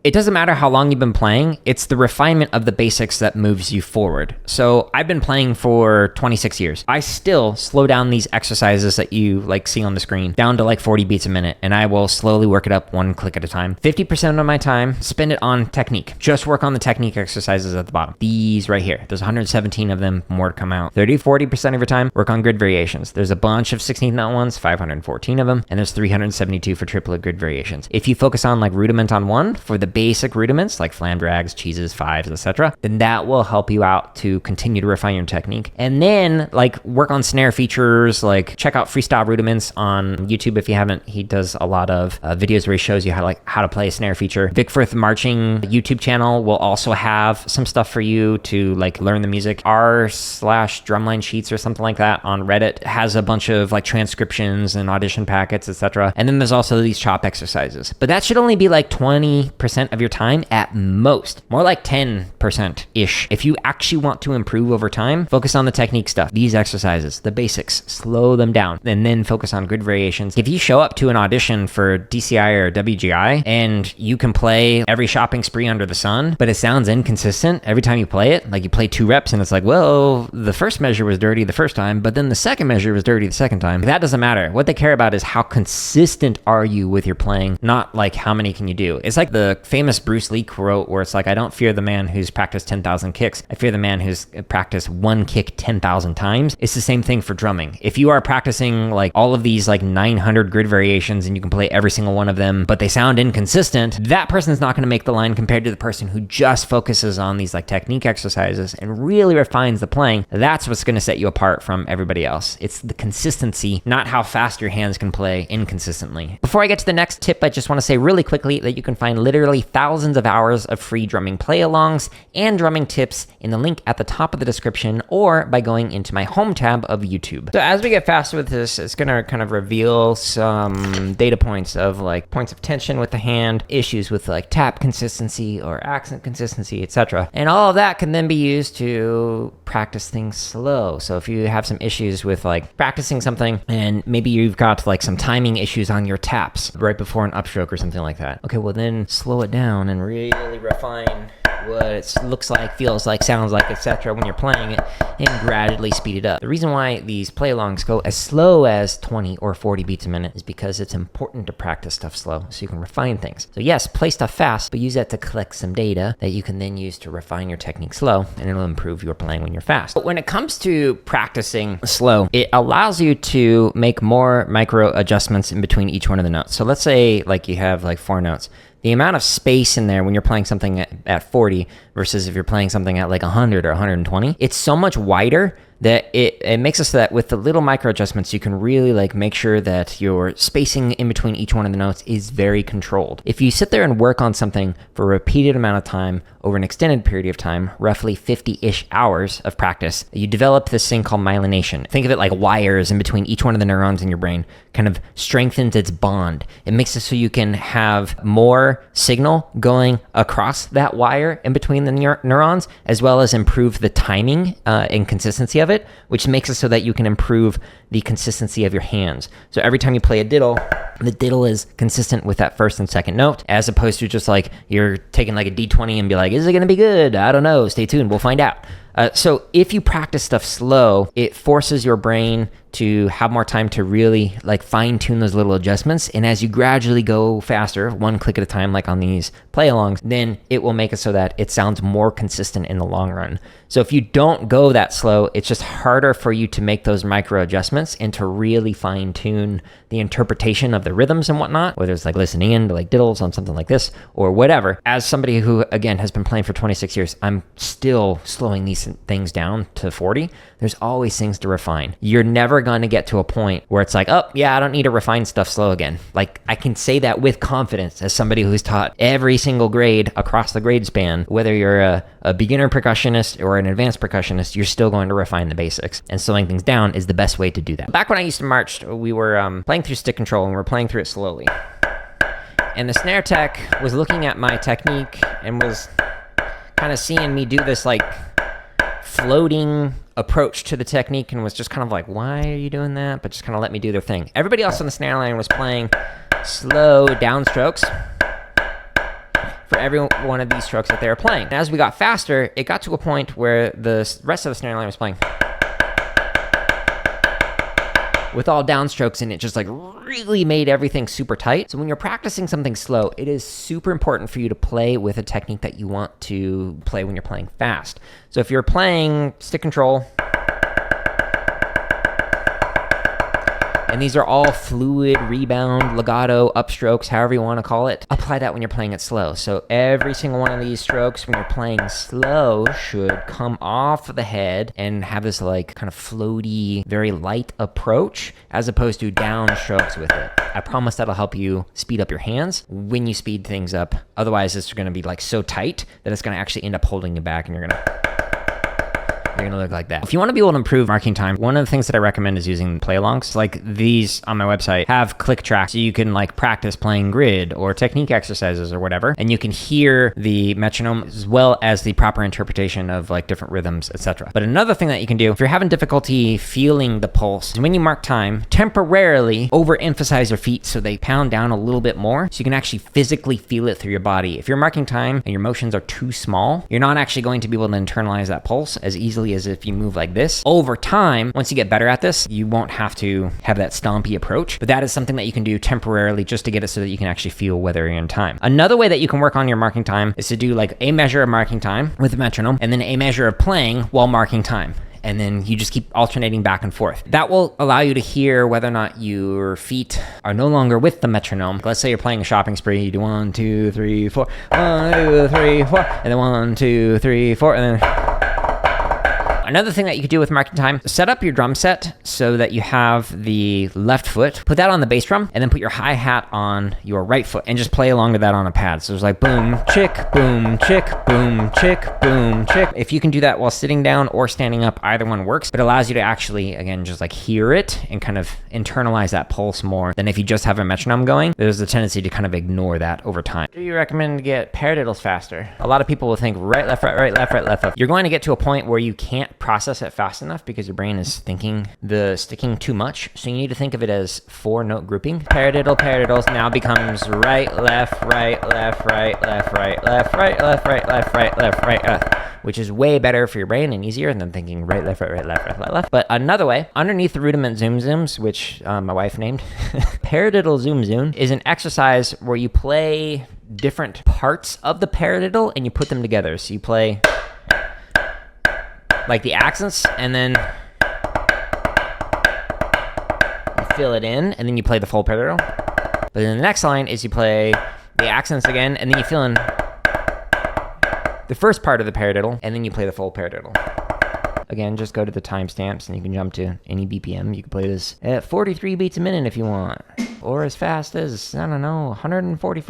it doesn't matter how long you've been playing, it's the refinement of the basics that moves you forward. So I've been playing for 26 years. I still slow down these exercises that you like see on the screen down to like 40 beats a minute, and I will slowly work it up one click at a time. 50% of my time, spend it on technique. Just work on the technique exercises at the bottom. These right here, there's 117 of them, more to come out. 30-40% of your time, work on grid variations. There's a bunch of 16th note ones, 514 of them, and there's 372 for triplet grid variations. If you focus on like rudiment on one for the basic rudiments like flam drags, cheeses, fives, etc., then that will help you out to continue to refine your technique. And then like work on snare features, like check out Freestyle Rudiments on YouTube if you haven't. He does a lot of videos where he shows you how to play a snare feature. Vic Firth Marching YouTube channel will also have some stuff for you to like learn the music. r/drumline sheets or something like that on Reddit has a bunch of like transcriptions and audition packets, etc. And then there's also these chop exercises. But that should only be like 20% of your time at most. More like 10%-ish. If you actually want to improve over time, focus on the technique stuff. These exercises, the basics, slow them down, and then focus on grid variations. If you show up to an audition for DCI or WGI and you can play every shopping spree under the sun, but it sounds inconsistent every time you play it, like you play 2 reps and it's like, well, the first measure was dirty the first time, but then the second measure was dirty the second time. That doesn't matter. What they care about is how consistent are you with your playing, not like how many can you do. It's like the famous Bruce Lee quote where it's like, I don't fear the man who's practiced 10,000 kicks. I fear the man who's practiced one kick 10,000 times. It's the same thing for drumming. If you are practicing like all of these like 900 grid variations and you can play every single one of them, but they sound inconsistent, that person's not going to make the line compared to the person who just focuses on these like technique exercises and really refines the playing. That's what's going to set you apart from everybody else. It's the consistency, not how fast your hands can play inconsistently. Before I get to the next tip, I just want to say really quickly that you can find literally thousands of hours of free drumming play-alongs and drumming tips in the link at the top of the description or by going into my home tab of YouTube. So as we get faster with this, it's going to kind of reveal some data points of like points of tension with the hand, issues with like tap consistency or accent consistency, etc. And all of that can then be used to practice things slow. So if you have some issues with like practicing something and maybe you've got like some timing issues on your taps right before an upstroke or something like that. Okay, well then slow it down and really refine what it looks like, feels like, sounds like, etc. when you're playing it, and gradually speed it up. The reason why these play-alongs go as slow as 20 or 40 beats a minute is because it's important to practice stuff slow so you can refine things. So yes, play stuff fast, but use that to collect some data that you can then use to refine your technique slow, and it'll improve your playing when you're fast. But when it comes to practicing slow, it allows you to make more micro adjustments in between each one of the notes. So let's say like you have like 4 notes. The amount of space in there when you're playing something at 40 versus if you're playing something at like 100 or 120, it's so much wider that it makes it so that with the little micro adjustments, you can really like make sure that your spacing in between each one of the notes is very controlled. If you sit there and work on something for a repeated amount of time over an extended period of time, roughly 50-ish hours of practice, you develop this thing called myelination. Think of it like wires in between each one of the neurons in your brain, kind of strengthens its bond. It makes it so you can have more signal going across that wire in between the neurons, as well as improve the timing and consistency of it, which makes it so that you can improve the consistency of your hands. So every time you play a diddle, the diddle is consistent with that first and second note, as opposed to just like you're taking like a D20 and be like, is it going to be good? I don't know. Stay tuned. We'll find out. So if you practice stuff slow, it forces your brain to have more time to really like fine tune those little adjustments. And as you gradually go faster, one click at a time, like on these play alongs, then it will make it so that it sounds more consistent in the long run. So if you don't go that slow, it's just harder for you to make those micro adjustments and to really fine tune the interpretation of the rhythms and whatnot, whether it's like listening in to like diddles on something like this or whatever. As somebody who, again, has been playing for 26 years, I'm still slowing these things down to 40. There's always things to refine. You're never going to get to a point where it's like, oh, yeah, I don't need to refine stuff slow again. Like, I can say that with confidence as somebody who's taught every single grade across the grade span. Whether you're a beginner percussionist or an advanced percussionist, you're still going to refine the basics. And slowing things down is the best way to do that. Back when I used to march, we were playing through stick control, and we were playing through it slowly. And the snare tech was looking at my technique and was kind of seeing me do this like floating approach to the technique, and was just kind of like, why are you doing that? But just kind of let me do their thing. Everybody else on the snare line was playing slow downstrokes, for every one of these strokes that they were playing. And as we got faster, it got to a point where the rest of the snare line was playing with all downstrokes, and it just like really made everything super tight. So when you're practicing something slow, it is super important for you to play with a technique that you want to play when you're playing fast. So if you're playing stick control, and these are all fluid, rebound, legato, upstrokes, however you want to call it, apply that when you're playing it slow. So every single one of these strokes when you're playing slow should come off the head and have this like kind of floaty, very light approach as opposed to down strokes with it. I promise that'll help you speed up your hands when you speed things up. Otherwise, it's going to be like so tight that it's going to actually end up holding you back, and you're going to look like that. If you want to be able to improve marking time, one of the things that I recommend is using play-alongs. Like these on my website have click tracks, so you can like practice playing grid or technique exercises or whatever, and you can hear the metronome as well as the proper interpretation of like different rhythms, etc. But another thing that you can do, if you're having difficulty feeling the pulse, is when you mark time, temporarily overemphasize your feet so they pound down a little bit more, so you can actually physically feel it through your body. If you're marking time and your motions are too small, you're not actually going to be able to internalize that pulse as easily as if you move like this. Over time, once you get better at this, you won't have to have that stompy approach, but that is something that you can do temporarily just to get it so that you can actually feel whether you're in time. Another way that you can work on your marking time is to do like a measure of marking time with a metronome and then a measure of playing while marking time. And then you just keep alternating back and forth. That will allow you to hear whether or not your feet are no longer with the metronome. Let's say you're playing a shopping spree, you do 1, 2, 3, 4, 1, 2, 3, 4, and then 1, 2, 3, 4, and then... Another thing that you could do with marking time, set up your drum set so that you have the left foot, put that on the bass drum, and then put your hi-hat on your right foot, and just play along to that on a pad. So it's like boom, chick, boom, chick, boom, chick, boom, chick. If you can do that while sitting down or standing up, either one works, but it allows you to actually, again, just like hear it and kind of internalize that pulse more than if you just have a metronome going. There's a tendency to kind of ignore that over time. Do you recommend to get paradiddles faster? A lot of people will think right, left, right, left, right, left, left. You're going to get to a point where you can't process it fast enough because your brain is thinking the sticking too much. So you need to think of it as 4-note grouping. Paradiddle, paradiddles now becomes right, left, right, left, right, left, right, left, right, left, right, left, right, left, right, which is way better for your brain and easier than thinking right, left, right, right, left, right, left, left. But another way, underneath the rudiment zoom zooms, which my wife named, paradiddle zoom zoom is an exercise where you play different parts of the paradiddle and you put them together. So you play like the accents, and then you fill it in, and then you play the full paradiddle. But then the next line is you play the accents again, and then you fill in the first part of the paradiddle, and then you play the full paradiddle. Again, just go to the timestamps, and you can jump to any BPM. You can play this at 43 beats a minute if you want, or as fast as, I don't know, 144.